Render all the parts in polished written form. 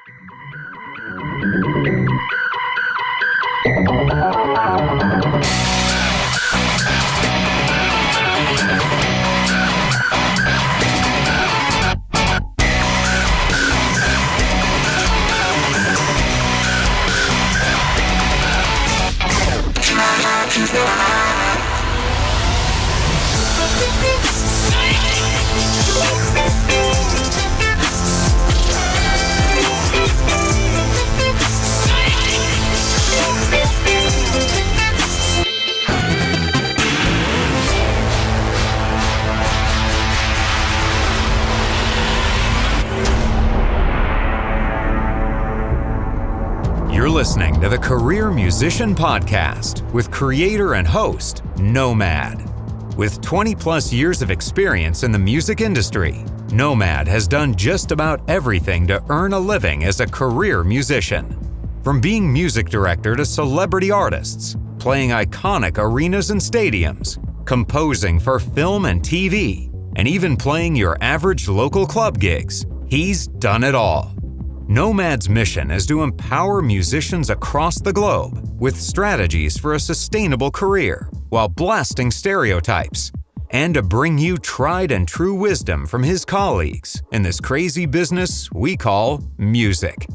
You're listening to the Career Musician Podcast with creator and host, Nomad. With 20 plus years of experience in the music industry, Nomad has done just about everything to earn a living as a career musician. From being music director to celebrity artists, playing iconic arenas and stadiums, composing for film and TV, and even playing your average local club gigs, he's done it all. Nomad's mission is to empower musicians across the globe with strategies for a sustainable career while blasting stereotypes, and to bring you tried and true wisdom from his colleagues in this crazy business we call music.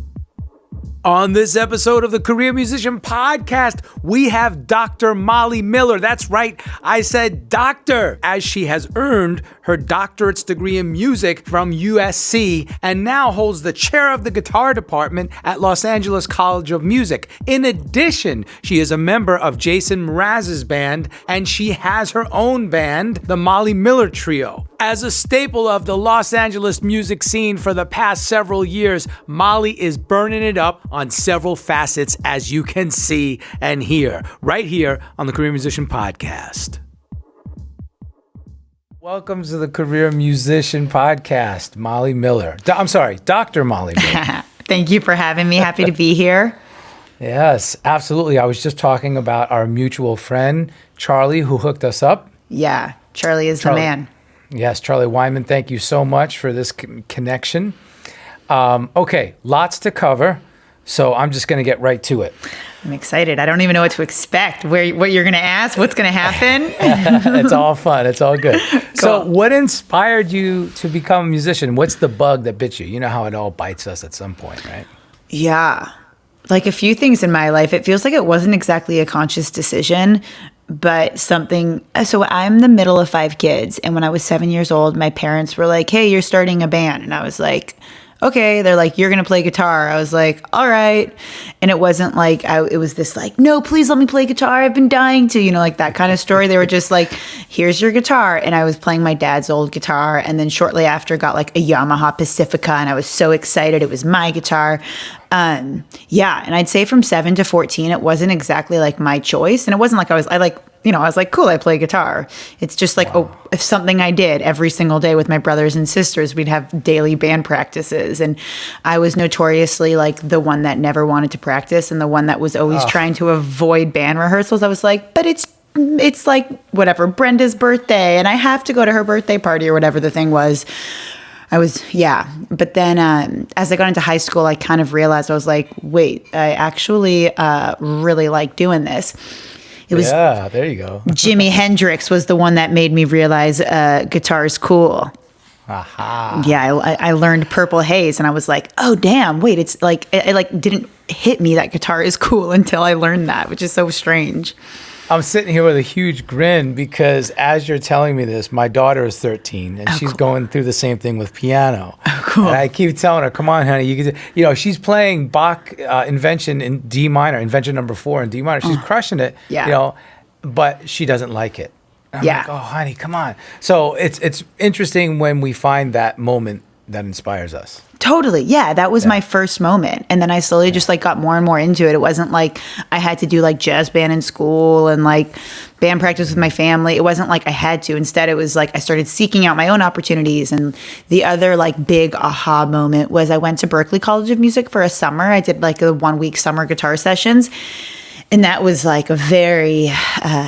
On this episode of the Career Musician Podcast, we have Dr. Molly Miller. That's right, I said doctor, as she has earned her doctorate's degree in music from USC and now holds the chair of the guitar department at Los Angeles College of Music. In addition, she is a member of Jason Mraz's band, and she has her own band, the Molly Miller Trio. As a staple of the Los Angeles music scene for the past several years, Molly is burning it up on several facets, as you can see and hear, right here on the Career Musician Podcast. Welcome to the Career Musician Podcast, Molly Miller. Dr. Molly Miller. Thank you for having me. Happy to be here. Yes, absolutely. I was just talking about our mutual friend, Charlie, who hooked us up. Yeah, Charlie is the man. Yes, Charlie Wyman, thank you so much for this connection. Okay, lots to cover, so I'm just going to get right to it. I'm excited. I don't even know what to expect, what you're going to ask, what's going to happen. It's all fun. It's all good. Cool. So what inspired you to become a musician? What's the bug that bit you? You know how it all bites us at some point, right? Yeah, like a few things in my life. It feels like it wasn't exactly a conscious decision, but something. So I'm the middle of 5 kids. And when I was 7 years old, my parents were like, hey, you're starting a band. And I was like, okay. They're like, you're going to play guitar. I was like, all right. And it wasn't like, it was this like, no, please let me play guitar. I've been dying to, like that kind of story. They were just like, here's your guitar. And I was playing my dad's old guitar. And then shortly after got like a Yamaha Pacifica. And I was so excited. It was my guitar. Yeah. And I'd say from 7 to 14, it wasn't exactly like my choice. And it wasn't like I was like, cool, I play guitar. It's just like, it's something I did every single day with my brothers and sisters. We'd have daily band practices. And I was notoriously like the one that never wanted to practice and the one that was always trying to avoid band rehearsals. I was like, but it's like whatever, Brenda's birthday and I have to go to her birthday party or whatever the thing was. But then as I got into high school, I kind of realized, I was like, wait, I actually really like doing this. It was, yeah, there you go. Jimi Hendrix was the one that made me realize guitar is cool. Aha. Yeah, I learned Purple Haze and I was like, oh, damn, wait, it's like, it like didn't hit me that guitar is cool until I learned that, which is so strange. I'm sitting here with a huge grin because as you're telling me this, my daughter is 13 and she's going through the same thing with piano. Oh, cool. And I keep telling her, come on, honey, you can, she's playing Bach Invention in D minor, Invention number 4 in D minor. She's crushing it, but she doesn't like it. I'm like, oh, honey, come on. So it's interesting when we find that moment that inspires us. Totally. Yeah, that was my first moment. And then I slowly just like got more and more into it. It wasn't like I had to do like jazz band in school and like band practice with my family. It wasn't like I had to. Instead, it was like I started seeking out my own opportunities. And the other like big aha moment was I went to Berklee College of Music for a summer. I did like a 1-week summer guitar sessions. And that was like a very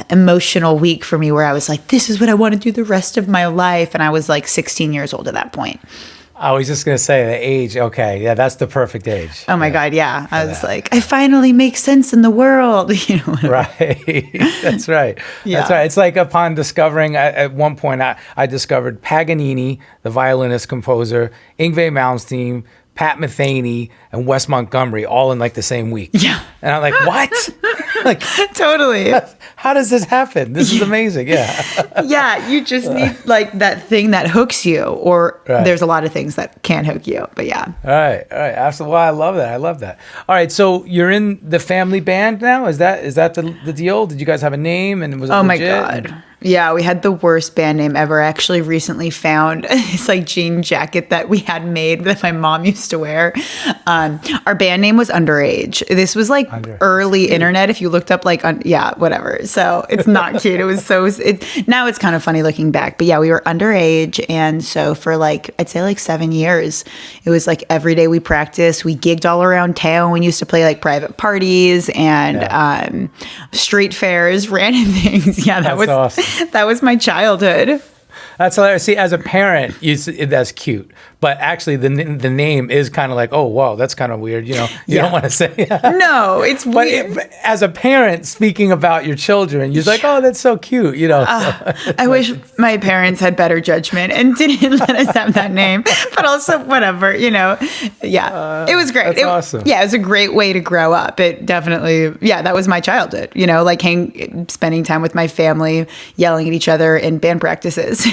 emotional week for me where I was like, this is what I want to do the rest of my life. And I was like 16 years old at that point. I was just going to say the age. Okay. Yeah, that's the perfect age. Oh my God. Yeah. I was like, I finally make sense in the world. Right. That's right. Yeah. That's right. It's like upon discovering, at one point, I discovered Paganini, the violinist composer, Yngwie Malmsteen, Pat Metheny, and Wes Montgomery all in like the same week. Yeah. And I'm like, what? Like, totally. how does this happen? This is amazing. Yeah. Yeah. You just need like that thing that hooks you, or there's a lot of things that can hook you, but yeah. All right. Absolutely. Well, I love that. All right. So you're in the family band now? Is that the deal? Did you guys have a name, and was it Oh my legit? God. Yeah, we had the worst band name ever. I actually recently found this like jean jacket that we had made that my mom used to wear. Our band name was Underage. This was like early internet. If you looked up like, whatever. So it's not cute. It was now it's kind of funny looking back. But yeah, we were Underage. And so for like, I'd say like 7 years, it was like every day we practiced. We gigged all around town. We used to play like private parties and street fairs, random things. Yeah, That's awesome. That was my childhood. That's hilarious. See, as a parent, that's cute. But actually, the name is kind of like, oh, wow, that's kind of weird. You don't want to say. No, it's weird. But as a parent, speaking about your children, you're like, oh, that's so cute. I wish my parents had better judgment and didn't let us have that name. But also, whatever, Yeah, it was great. That's awesome. Yeah, it was a great way to grow up. It definitely, that was my childhood. Like spending time with my family, yelling at each other in band practices.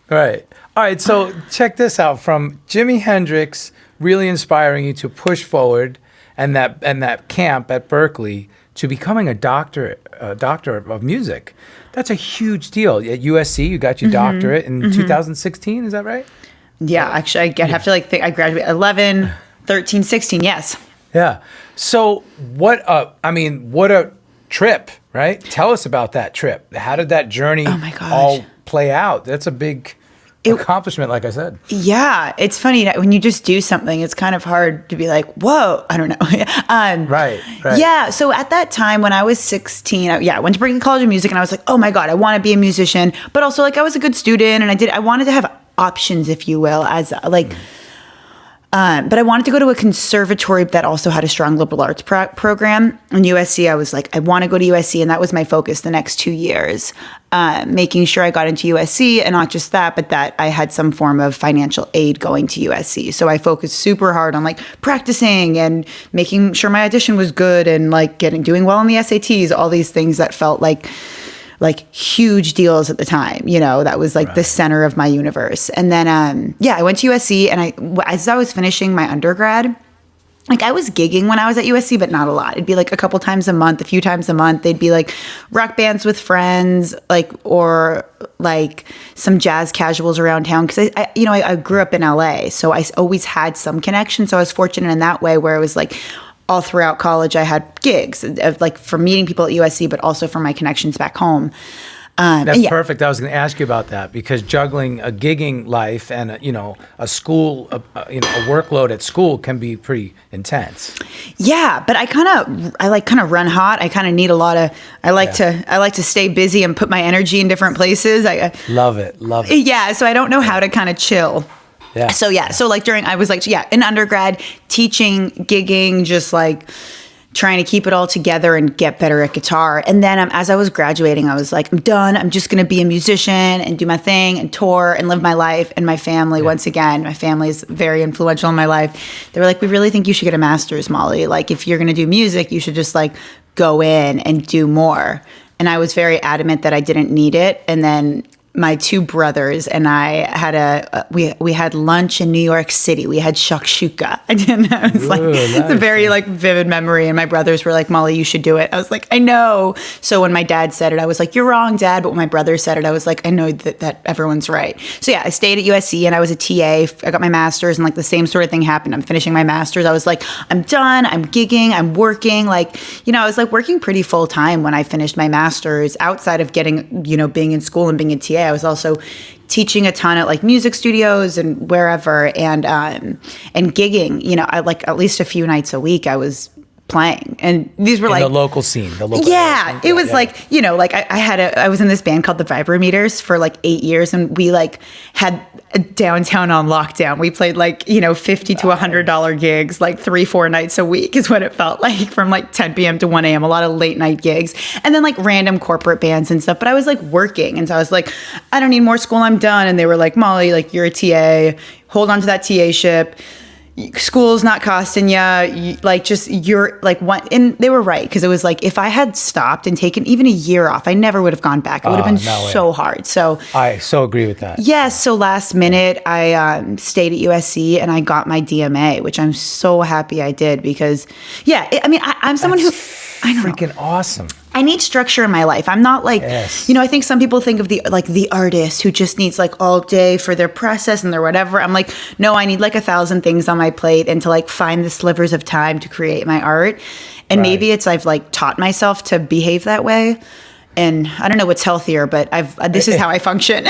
Right. All right. So check this out. From Jimi Hendrix really inspiring you to push forward, and that camp at Berkeley to becoming a doctor of music. That's a huge deal. At USC, you got your doctorate in 2016. Is that right? Yeah. Actually, I have to think. I graduated 11, 13, 16. Yes. Yeah. So what a trip, right? Tell us about that trip. How did that journey all play out? That's a big accomplishment, like I said. Yeah, it's funny that when you just do something, it's kind of hard to be like, whoa, I don't know. Right. Yeah, so at that time when I was 16, I went to Berklee College of Music, and I was like, oh my God, I want to be a musician. But also like I was a good student, and I wanted to have options, if you will, as like... but I wanted to go to a conservatory that also had a strong liberal arts program. In USC, I was like, I want to go to USC. And that was my focus the next 2 years, making sure I got into USC. And not just that, but that I had some form of financial aid going to USC. So I focused super hard on like practicing and making sure my audition was good and like doing well on the SATs, all these things that felt like huge deals at the time, that was like the center of my universe. And then, I went to USC, and as I was finishing my undergrad, like I was gigging when I was at USC, but not a lot. It'd be like a couple times a month, a few times a month. They'd be like rock bands with friends, or like some jazz casuals around town. Cause I grew up in LA, so I always had some connection. So I was fortunate in that way, where it was like, all throughout college, I had gigs like for meeting people at USC, but also for my connections back home. That's perfect. I was going to ask you about that, because juggling a gigging life and a school, a workload at school can be pretty intense. Yeah, but I kind of run hot. I kind of need a lot of. I like to stay busy and put my energy in different places. I love it. Yeah, so I don't know how to kind of chill. Yeah. So like I was like, in undergrad, teaching, gigging, just like trying to keep it all together and get better at guitar. And then as I was graduating, I was like, I'm done. I'm just going to be a musician and do my thing and tour and live my life. And my family, once again, my family is very influential in my life. They were like, we really think you should get a master's, Molly. Like, if you're going to do music, you should just like go in and do more. And I was very adamant that I didn't need it. And then my two brothers and I had we had lunch in New York City. We had shakshuka. I was like, it's a very like vivid memory. And my brothers were like, Molly, you should do it. I was like, I know. So when my dad said it, I was like, you're wrong, Dad. But when my brother said it, I was like, I know that everyone's right. So I stayed at USC and I was a TA. I got my master's, and like the same sort of thing happened. I'm finishing my master's. I was like, I'm done. I'm gigging. I'm working. Like, I was like working pretty full time when I finished my master's, outside of getting, being in school and being a TA. I was also teaching a ton at like music studios and wherever, and gigging. I like at least a few nights a week. I was playing. And these were In like the local scene. Yeah, it was like, you know, like I was in this band called the Barometer for like 8 years, and we like had a downtown on lockdown. We played like, you know, $50 to $100 gigs, like 3-4 nights a week is what it felt like, from like 10 p.m. to 1 a.m. A lot of late night gigs, and then like random corporate bands and stuff. But I was like working, and so I was like, I don't need more school, I'm done. And they were like, Molly, like you're a TA, hold on to that TA ship. School's not costing you, like just you're like one. And they were right, because it was like if I had stopped and taken even a year off, I never would have gone back. It would have been so hard. So I so agree with that. Yes. So last minute, I stayed at USC and I got my DMA, which I'm so happy I did, because I'm someone who I know. Freaking awesome. I need structure in my life. I'm not like, you know, I think some people think of the artist who just needs like all day for their process and their whatever. I'm like, no, I need like 1,000 things on my plate, and to like find the slivers of time to create my art. And maybe I've like taught myself to behave that way. And I don't know what's healthier, but this is how I function.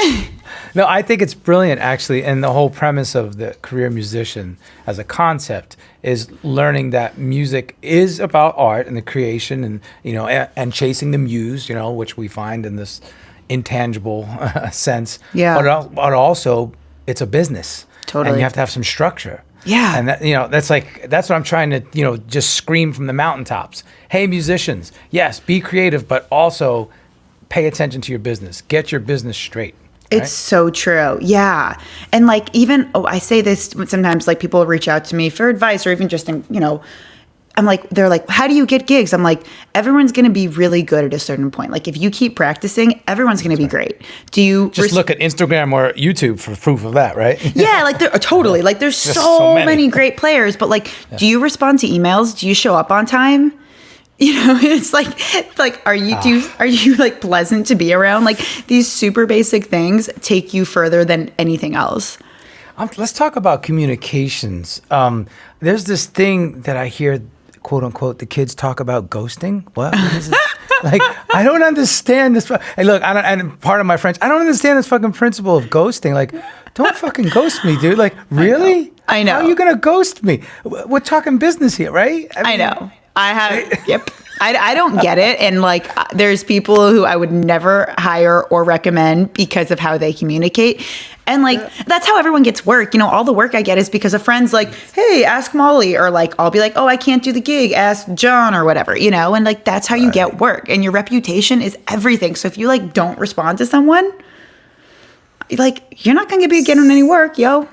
No, I think it's brilliant, actually. And the whole premise of the career musician as a concept is learning that music is about art and the creation, and, you know, and chasing the muse, you know, which we find in this intangible sense. Yeah. But also it's a business. Totally. And you have to have some structure. Yeah. And that, you know, that's what I'm trying to, you know, just scream from the mountaintops. Hey, musicians, yes, be creative, but also pay attention to your business. Get your business straight. Right? It's so true. Yeah. And like, even, I say this sometimes, like people reach out to me for advice, or even just, you know, I'm like, they're like, how do you get gigs? I'm like, everyone's going to be really good at a certain point. Like if you keep practicing, everyone's going to be great. Do you just look at Instagram or YouTube for proof of that, right? Yeah, like totally. Like there's so many great players, but like, do you respond to emails? Do you show up on time? You know, it's like, are you like pleasant to be around? Like these super basic things take you further than anything else. Let's talk about communications. There's this thing that I hear, quote unquote, the kids talk about ghosting. What is it? Like, I don't understand this. Hey, look, and part of my French, I don't understand this fucking principle of ghosting. Like, don't fucking ghost me, dude. Like, really? I know. How are you gonna ghost me? We're talking business here, right? I know. Yep. I don't get it. And like, there's people who I would never hire or recommend because of how they communicate. And like, that's how everyone gets work. You know, all the work I get is because of friends like, hey, ask Molly. Or like, I'll be like, oh, I can't do the gig. Ask John or whatever, you know? And like, that's how you get work. And your reputation is everything. So if you like don't respond to someone, like, you're not going to be getting any work, yo.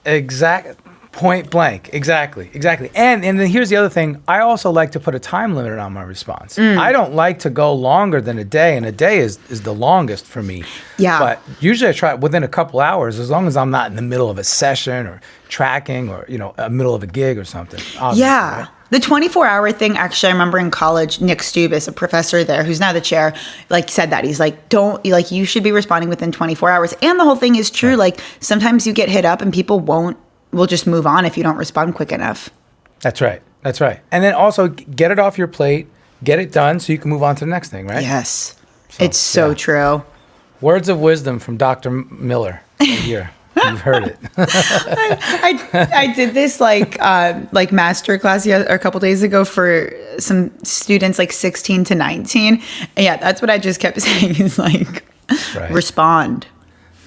Exactly. Point blank. Exactly. And then here's the other thing. I also like to put a time limit on my response. I don't like to go longer than a day, and a day is the longest for me. Yeah. But usually I try within a couple hours, as long as I'm not in the middle of a session or tracking or, you know, a middle of a gig or something. Yeah. Right? The 24-hour thing, actually, I remember in college, Nick Stubis, a professor there who's now the chair, like said that. He's like, you should be responding within 24 hours. And the whole thing is true. Right. Like sometimes you get hit up and people will just move on if you don't respond quick enough. That's right. And then also get it off your plate, get it done so you can move on to the next thing, right? Yes. It's so true. Words of wisdom from Dr. Miller right here. You've heard it. I did this like masterclass a couple days ago for some students like 16 to 19. And yeah, that's what I just kept saying is like, respond.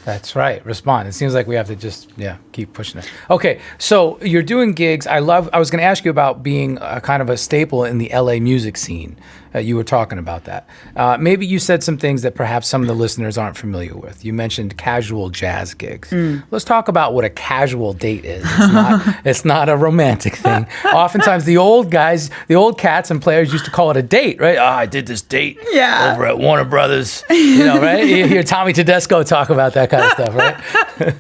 That's right. Respond. It seems like we have to just, keep pushing it. Okay. So you're doing gigs. I was going to ask you about being a kind of a staple in the LA music scene. You were talking about that. Maybe you said some things that perhaps some of the listeners aren't familiar with. You mentioned casual jazz gigs. Let's talk about what a casual date is. It's not a romantic thing. Oftentimes the old cats and players used to call it a date, right? Oh, I did this date over at Warner Brothers. You know, right? You hear Tommy Tedesco talk about that kind of stuff, right?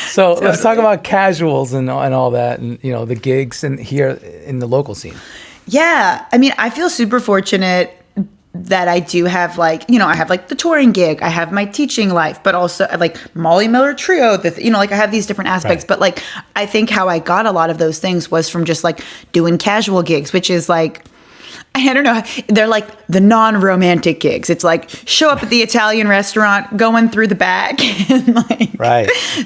So let's talk about casuals and all that, and you know, the gigs and here in the local scene. Yeah. I mean, I feel super fortunate that I do have I have like the touring gig, I have my teaching life, but also like Molly Miller Trio, I have these different aspects. Right. But like, I think how I got a lot of those things was from just like doing casual gigs, which is like, I don't know, they're like the non-romantic gigs. It's like show up at the Italian restaurant, going through the back, and like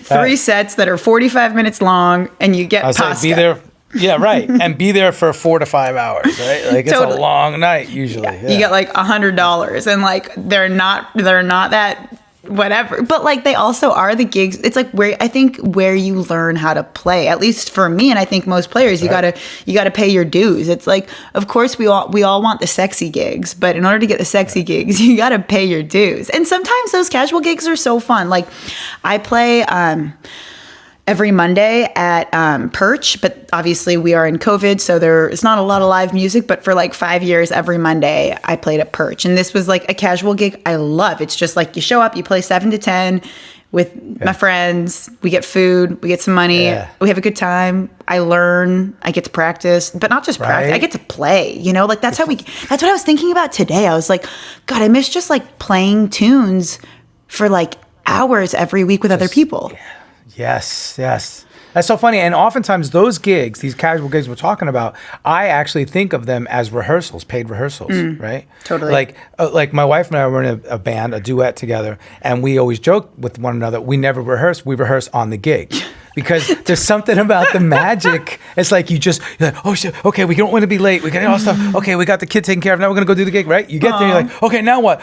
3 sets that are 45 minutes long, and you get pasta. Yeah, right. And be there for 4 to 5 hours, right? Like it's Totally. a long night usually. Yeah. You get like $100 and like they're not that whatever. But like they also are the gigs. It's like where you learn how to play. At least for me, and I think most players, you gotta pay your dues. It's like, of course we all want the sexy gigs, but in order to get the sexy gigs, you gotta pay your dues. And sometimes those casual gigs are so fun. Like I play every Monday at Perch, but obviously we are in COVID, so there's not a lot of live music, but for like 5 years, every Monday I played at Perch. And this was like a casual gig I love. It's just like you show up, you play 7 to 10 with my friends, we get food, we get some money, we have a good time, I learn, I get to practice, but not just practice, I get to play, like that's what I was thinking about today. I was like, God, I miss just like playing tunes for like hours every week with other people. Yes. That's so funny. And oftentimes those gigs, these casual gigs we're talking about, I actually think of them as rehearsals, paid rehearsals, right? Totally. Like my wife and I were in a band, a duet together, and we always joke with one another, we never rehearse, we rehearse on the gig. Because there's something about the magic. It's like you're like, oh shit, okay, we don't want to be late. We got all stuff. Okay, we got the kid taken care of. Now we're gonna go do the gig, right? You get there, you're like, okay, now what?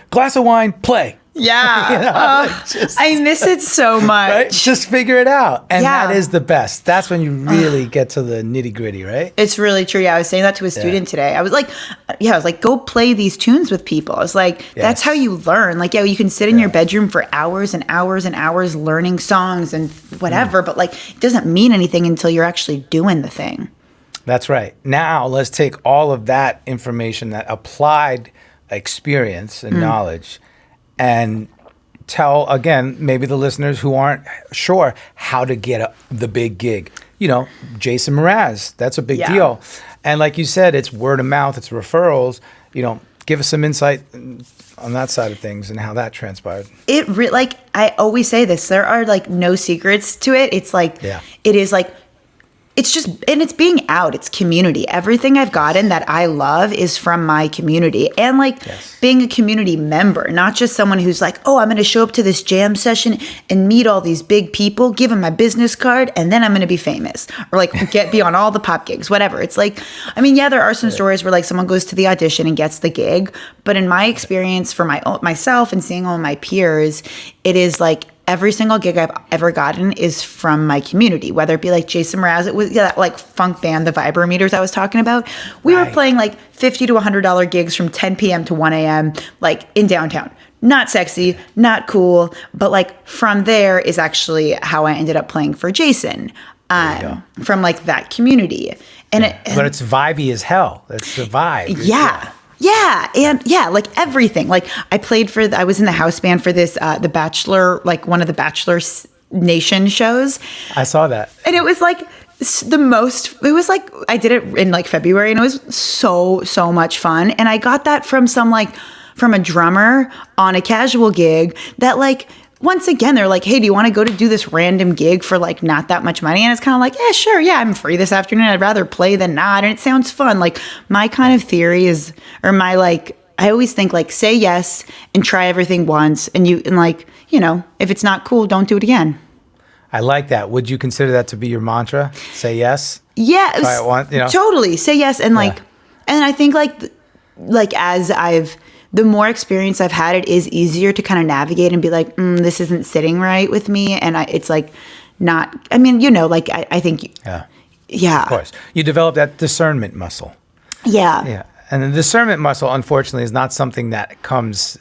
Glass of wine, play. Yeah. I miss it so much. Right? Just figure it out. And that is the best. That's when you really get to the nitty gritty, right? It's really true. Yeah, I was saying that to a student today. I was like, go play these tunes with people. I was like, that's how you learn. Like, you can sit in your bedroom for hours and hours and hours learning songs and whatever, but like, it doesn't mean anything until you're actually doing the thing. That's right. Now let's take all of that information, that applied experience and knowledge, and tell, again, maybe the listeners who aren't sure how to get the big gig. Jason Mraz, that's a big deal. And like you said, it's word of mouth, it's referrals. Give us some insight on that side of things and how that transpired. I always say this, there are like no secrets to it. It's like, it is like, it's just, and it's being out, it's community. Everything I've gotten that I love is from my community. And like being a community member, not just someone who's like, oh, I'm going to show up to this jam session and meet all these big people, give them my business card, and then I'm going to be famous. Or like be on all the pop gigs, whatever. It's like, there are some stories where like someone goes to the audition and gets the gig. But in my experience for myself and seeing all my peers, it is like, every single gig I've ever gotten is from my community, whether it be like Jason Mraz, it was that like funk band, the Barometers I was talking about. We were playing like $50 to $100 gigs from 10 p.m. to 1 a.m. like in downtown. Not sexy, not cool, but like from there is actually how I ended up playing for Jason, from like that community. But it's vibey as hell. That's the vibe. Yeah, and like everything. Like I was in the house band for this, The Bachelor, like one of the Bachelor Nation shows. I saw that. And it was like I did it in like February and it was so much fun. And I got that from from a drummer on a casual gig that like, once again, they're like, hey, do you want to go to do this random gig for like not that much money? And it's kind of like, yeah, sure. Yeah, I'm free this afternoon. I'd rather play than not. And it sounds fun. Like my kind of theory is, or my like, I always think like, say yes and try everything once. And if it's not cool, don't do it again. I like that. Would you consider that to be your mantra? Say yes? Yeah. Try it once, Totally. Say yes. And like, and I think like as the more experience I've had, it is easier to kind of navigate and be like, this isn't sitting right with me. And it's like not, I think. Yeah. Of course. You develop that discernment muscle. Yeah. Yeah. And the discernment muscle, unfortunately, is not something that comes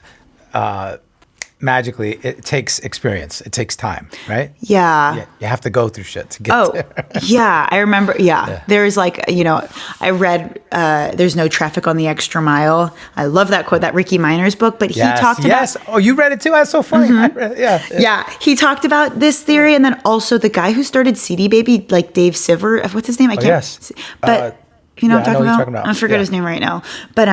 magically. It takes experience. It takes time, right? Yeah. You have to go through shit to get there. Yeah. I remember. Yeah. There's like, I read There's No Traffic on the Extra Mile. I love that quote, that Ricky Minor's book, but he talked about. Yes. Oh, you read it too? That's so funny. Mm-hmm. Yeah. He talked about this theory. And then also the guy who started CD Baby, like Dave Siver, what's his name? I can't. Yes. But what I'm talking about? I forget his name right now. But,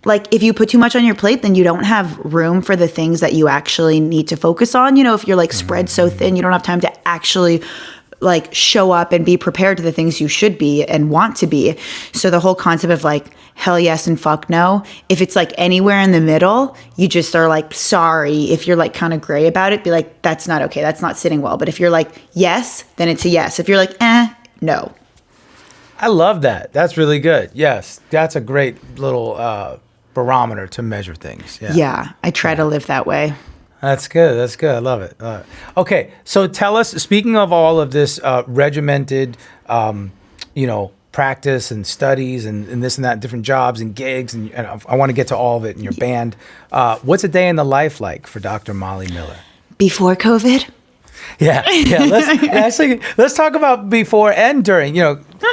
like if you put too much on your plate, then you don't have room for the things that you actually need to focus on. If you're like spread so thin, you don't have time to actually like show up and be prepared to the things you should be and want to be. So the whole concept of like hell yes and fuck no, if it's like anywhere in the middle, you just are like, sorry. If you're like kind of gray about it, be like, that's not okay. That's not sitting well. But if you're like, yes, then it's a yes. If you're like, no, I love that. That's really good. Yes, that's a great little barometer to measure things. Yeah, I try to live that way. That's good. That's good. I love it. Okay, so tell us, speaking of all of this regimented, practice and studies and this and that, different jobs and gigs, and I want to get to all of it in your band. What's a day in the life like for Dr. Molly Miller? Before COVID? Yeah. Let's talk about before and during,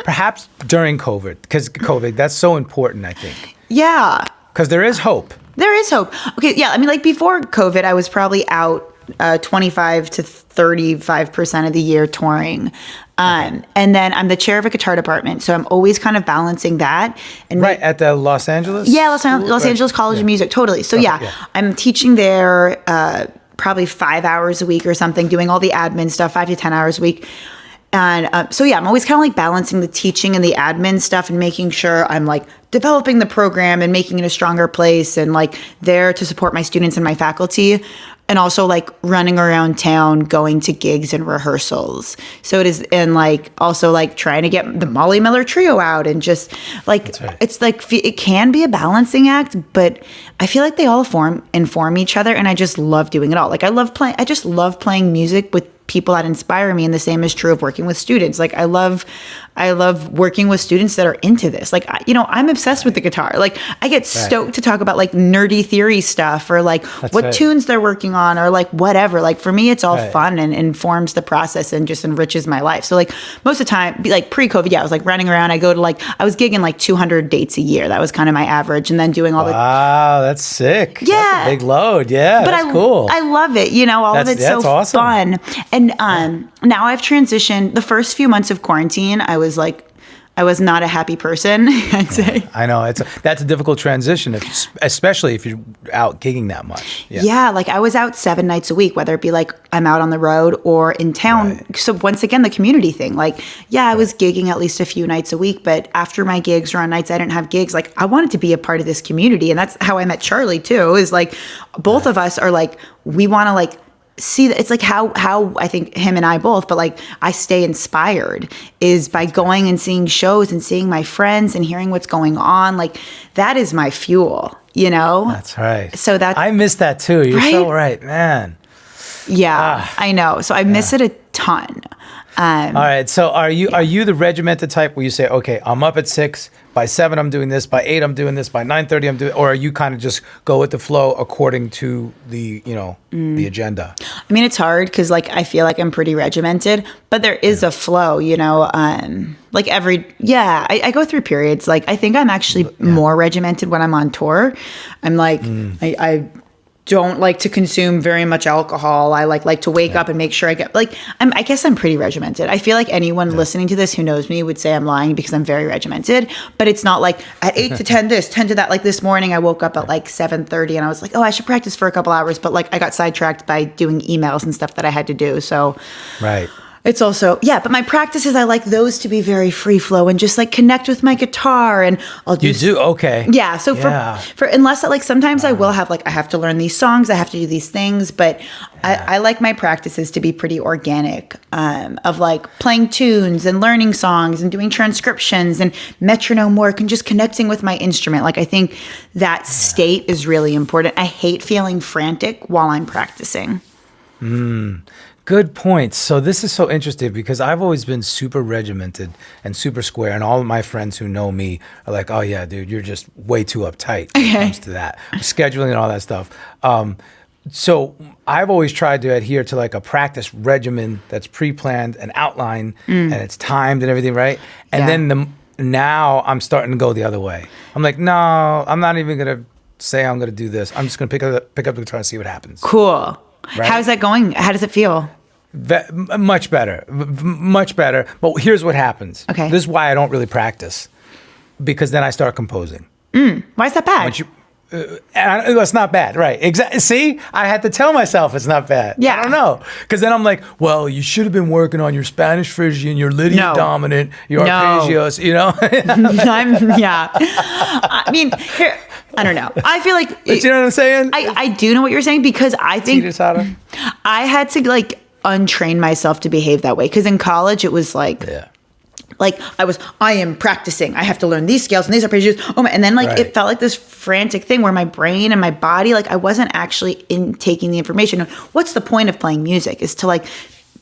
perhaps during COVID, because COVID, that's so important, I think. Yeah. Because there is hope. There is hope. Okay, yeah, I mean, like before COVID, I was probably out 25 to 35% of the year touring. And then I'm the chair of a guitar department, so I'm always kind of balancing that. And at the Los Angeles? Yeah, Los Angeles College of Music, totally. So I'm teaching there probably 5 hours a week or something, doing all the admin stuff, 5 to 10 hours a week. And I'm always kind of like balancing the teaching and the admin stuff and making sure I'm like developing the program and making it a stronger place and like there to support my students and my faculty, and also like running around town, going to gigs and rehearsals. So it is, and like also like trying to get the Molly Miller trio out and just like, It's like, it can be a balancing act, but I feel like they all inform each other, and I just love doing it all. Like I just love playing music with people that inspire me, and the same is true of working with students. Like I love working with students that are into this. Like, I'm obsessed with the guitar. Like I get stoked to talk about like nerdy theory stuff or like what tunes they're working on or like whatever. Like for me, it's all fun and informs the process and just enriches my life. So like most of the time, like pre-COVID, I was like running around. I was gigging like 200 dates a year. That was kind of my average. And then doing all Wow, that's sick. Yeah. That's a big load. Yeah, but that's cool. I love it. All of it's so awesome. fun. And now I've transitioned. The first few months of quarantine, I was not a happy person, I'd say. I know that's a difficult transition, especially if you're out gigging that much. Yeah, like I was out 7 nights a week, whether it be like I'm out on the road or in town. Right. So once again, the community thing. Like, I was gigging at least a few nights a week, but after my gigs or on nights I didn't have gigs, like I wanted to be a part of this community, and that's how I met Charlie too. Is like both of us are like we want to like. See, it's like how I think him and I both, but like I stay inspired is by going and seeing shows and seeing my friends and hearing what's going on. Like that is my fuel, That's right. So I miss that too. You're so right, man. Yeah, I know. So I miss it a ton. All right. So are you the regimented type where you say, okay, I'm up at 6, by 7 I'm doing this, by 8 I'm doing this, by 9:30 I'm doing, or are you kind of just go with the flow according to the the agenda? I mean, it's hard because like I feel like I'm pretty regimented, but there is a flow, like I go through periods. Like I think I'm actually more regimented when I'm on tour. I'm like I don't like to consume very much alcohol. I like to wake up and make sure I get I guess I'm pretty regimented. I feel like anyone listening to this who knows me would say I'm lying because I'm very regimented, but it's not like at 8 to 10 this, 10 to that. Like this morning I woke up at like 7:30 and I was like, oh, I should practice for a couple hours, but like I got sidetracked by doing emails and stuff that I had to do. So it's also, but my practices, I like those to be very free flow and just like connect with my guitar, and I'll do. You do? Okay. Yeah. So for unless like sometimes I will have like, I have to learn these songs, I have to do these things, but I like my practices to be pretty organic, of like playing tunes and learning songs and doing transcriptions and metronome work and just connecting with my instrument. Like I think that state is really important. I hate feeling frantic while I'm practicing. Good points. So this is so interesting because I've always been super regimented and super square, and all of my friends who know me are like, oh yeah, dude, you're just way too uptight when it comes to that. Scheduling and all that stuff. So I've always tried to adhere to like a practice regimen that's pre-planned and outlined and it's timed and everything, right? And then now I'm starting to go the other way. I'm like, no, I'm not even going to say I'm going to do this. I'm just going to pick up the guitar and see what happens. Cool. Right? How's that going? How does it feel? Much better. But here's what happens. Okay. This is why I don't really practice, because then I start composing. Why is that bad? It's not bad, right? Exactly. See, I had to tell myself it's not bad. Yeah. I don't know, because then I'm like, well, you should have been working on your Spanish Phrygian, your Lydian dominant, your arpeggios. I mean, here. I don't know. I feel like... But you know what I'm saying? I do know what you're saying, because I think I had to like untrain myself to behave that way. Because in college, it was like Like I am practicing. I have to learn these scales and these arpeggios. Oh my, and then like it felt like this frantic thing where my brain and my body, like I wasn't actually taking the information. What's the point of playing music is to like,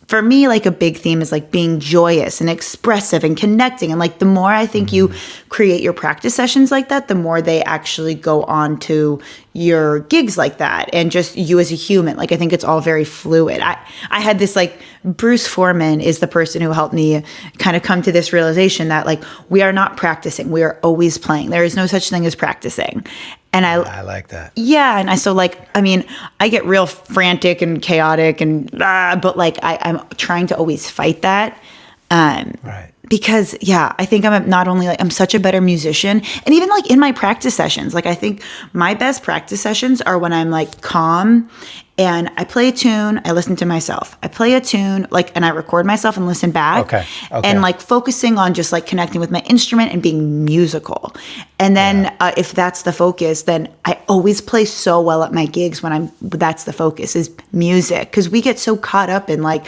for me, like a big theme is like being joyous and expressive and connecting. And like the more I think you create your practice sessions like that, the more they actually go on to your gigs like that. And just you as a human, like I think it's all very fluid. I had this like, Bruce Foreman is the person who helped me kind of come to this realization that like we are not practicing. We are always playing. There is no such thing as practicing. And I like that. Yeah. And I get real frantic and chaotic but like I'm trying to always fight that. Right. Because I think I'm not only like, I'm such a better musician, and even like in my practice sessions, like I think my best practice sessions are when I'm like calm and I play a tune, I listen to myself. I play a tune, like, and I record myself and listen back. Okay. And like focusing on just like connecting with my instrument and being musical. And then if that's the focus, then I always play so well at my gigs when that's the focus is music. Cause we get so caught up in like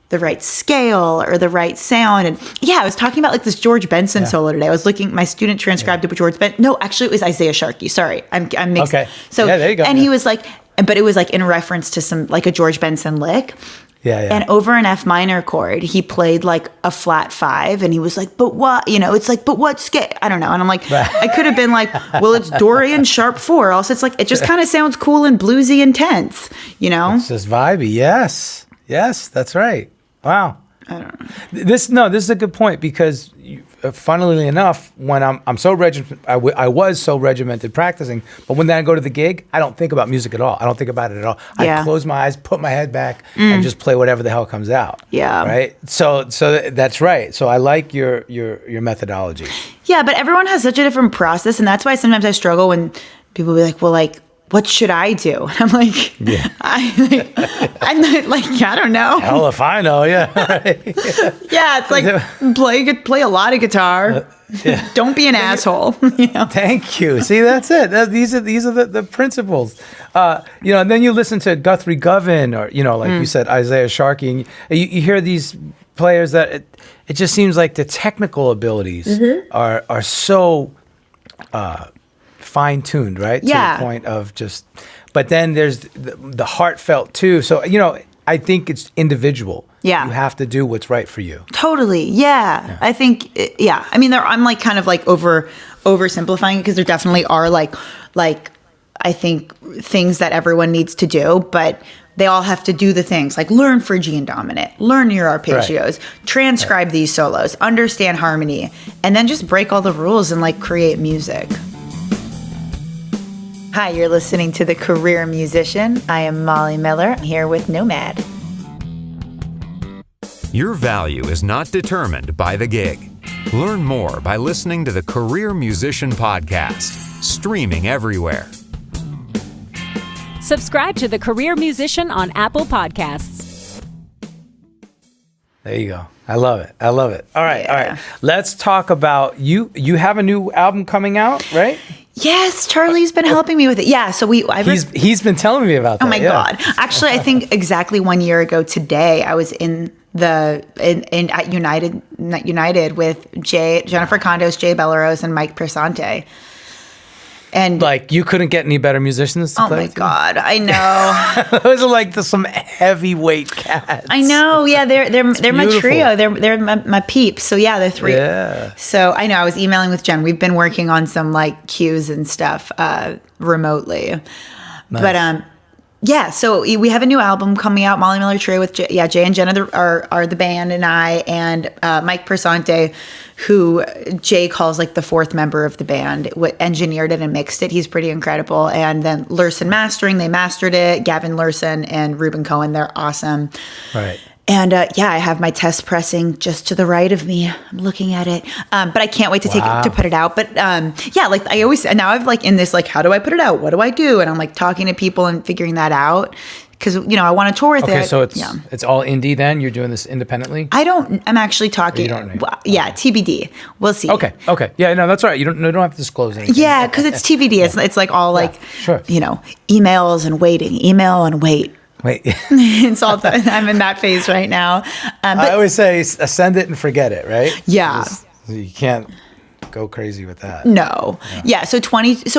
the right scale or the right sound. And I was talking about like this George Benson solo today. I was looking, my student transcribed it with George Benson. No, actually it was Isaiah Sharkey. Sorry. I'm mixed. Okay. So, there you go. And he was like, but it was like in reference to some, like a George Benson lick. Yeah. And over an F minor chord, he played like a flat 5 and he was like, but what, it's like, but what scale? I don't know. And I'm like, I could have been like, well, it's Dorian sharp 4. Also, it's like, it just kind of sounds cool and bluesy and tense, It's just vibey. Yes. That's right. Wow. I don't know. This is a good point because, funnily enough, when I'm so regimented, I was so regimented practicing, but when then I go to the gig, I don't think about music at all. I don't think about it at all. I close my eyes, put my head back, and just play whatever the hell comes out. Yeah. Right. So that's right. So I like your methodology. Yeah, but everyone has such a different process, and that's why sometimes I struggle when people be like, well, like, what should I do? And I'm like, I'm not like, I don't know. Hell if I know, it's like play a lot of guitar. Don't be an asshole. Thank you. See, that's it. These are the principles. And then you listen to Guthrie Govan or you said Isaiah Sharkey, and you hear these players that it just seems like the technical abilities are so. Fine-tuned, right? Yeah. To the point of just, but then there's the heartfelt too. So, I think it's individual. Yeah. You have to do what's right for you. Totally. Yeah. I think, I mean, I'm like kind of like oversimplifying it because there definitely are like, I think things that everyone needs to do, but they all have to do the things like learn Phrygian dominant, learn your arpeggios, transcribe these solos, understand harmony, and then just break all the rules and like create music. Hi, you're listening to The Career Musician. I am Molly Miller, here with Nomad. Your value is not determined by the gig. Learn more by listening to the Career Musician Podcast, streaming everywhere. Subscribe to The Career Musician on Apple Podcasts. There you go. I love it. All right. Let's talk about you. You have a new album coming out, right? Yes, Charlie's been helping me with it. Yeah, so he's been telling me about that. Oh my God! Actually, I think exactly 1 year ago today, I was at United with Jennifer Condos, Jay Bellerose, and Mike Persante. And like you couldn't get any better musicians to play. Oh my God, I know. Those are like some heavyweight cats. I know. Yeah, they're my trio. They're my peeps. So yeah, they're 3. Yeah. So I know. I was emailing with Jen. We've been working on some like cues and stuff remotely. Nice. But so we have a new album coming out, Molly Miller Trio with Jay and Jenna are the band, and I and Mike Persante, who Jay calls like the 4th member of the band, engineered it and mixed it. He's pretty incredible. And then Lurson Mastering, they mastered it. Gavin Lurson and Ruben Cohen, they're awesome. Right. And I have my test pressing just to the right of me. I'm looking at it, but I can't wait to to put it out. But like I always now I've like in this like how do I put it out? What do I do? And I'm like talking to people and figuring that out because I want to tour with it. Okay, so it's all indie then. You're doing this independently. I'm actually talking. You don't know. Yeah, TBD. We'll see. Okay. Yeah, no, that's all right. You don't have to disclose anything. Yeah, because it's TBD. It's like all like emails and waiting, email and wait. Wait. It's all done. I'm in that phase right now. I But always say send it and forget it, right? Yeah. You can't go crazy with that. no. Yeah. So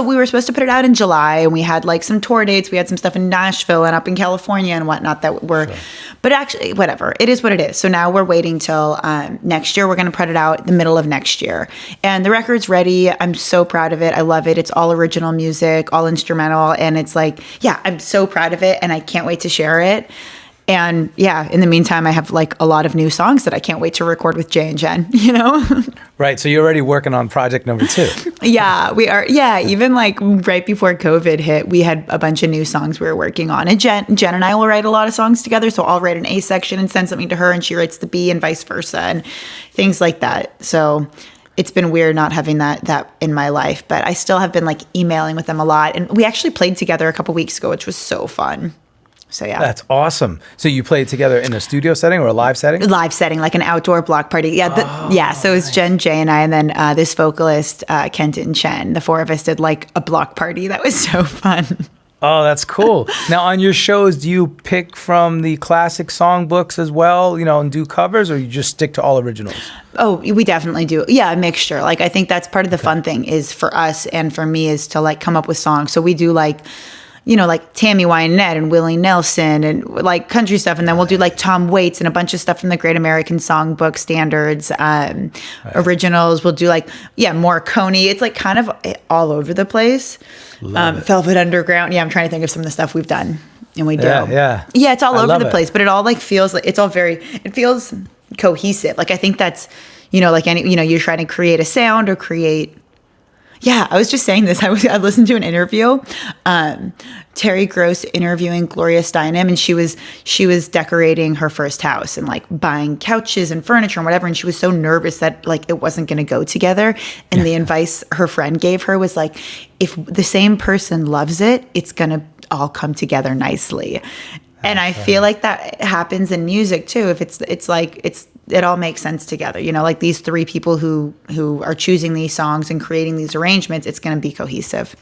we were supposed to put it out in July, and we had like some tour dates. We had some stuff in Nashville and up in California and whatnot that were, but actually, whatever. It is what it is. So now we're waiting till next year. We're going to put it out the middle of next year. And the record's ready. I'm so proud of it. I love it. It's all original music, all instrumental. And it's like, yeah, I'm so proud of it. And I can't wait to share it. And yeah, in the meantime, I have like a lot of new songs that I can't wait to record with Jay and Jen, you know? Right. So you're already working on project number 2. Yeah, we are. Yeah, even like right before COVID hit, we had a bunch of new songs we were working on. And Jen and I will write a lot of songs together. So I'll write an A section and send something to her, and she writes the B, and vice versa, and things like that. So it's been weird not having that in my life, but I still have been like emailing with them a lot. And we actually played together a couple weeks ago, which was so fun. So yeah. That's awesome. So you played together in a studio setting or a live setting? Live setting, like an outdoor block party. Yeah, so it was Jen, Jay, and I, and then this vocalist, Kenton Chen. The 4 of us did like a block party. That was so fun. Oh, that's cool. Now, on your shows, do you pick from the classic songbooks as well, and do covers, or you just stick to all originals? Oh, we definitely do. Yeah, a mixture. Like, I think that's part of the fun thing is for us and for me is to like come up with songs. So we do like, like Tammy Wynette and Willie Nelson and like country stuff. And then we'll do like Tom Waits and a bunch of stuff from the Great American Songbook standards, originals. We'll do like, Morricone. It's like kind of all over the place. Velvet Underground. Yeah, I'm trying to think of some of the stuff we've done. And we do. Yeah. Yeah, it's all over the it. place, but it all like feels like it feels cohesive. Like I think that's, like any, you're trying to create a sound or create. Yeah, I was just saying this. I listened to an interview, Terry Gross interviewing Gloria Steinem, and she was decorating her first house and like buying couches and furniture and whatever, and she was so nervous that like it wasn't going to go together. And the advice her friend gave her was like, if the same person loves it, it's going to all come together nicely. And I feel like that happens in music too. If it all makes sense together. Like these 3 people who are choosing these songs and creating these arrangements, it's going to be cohesive.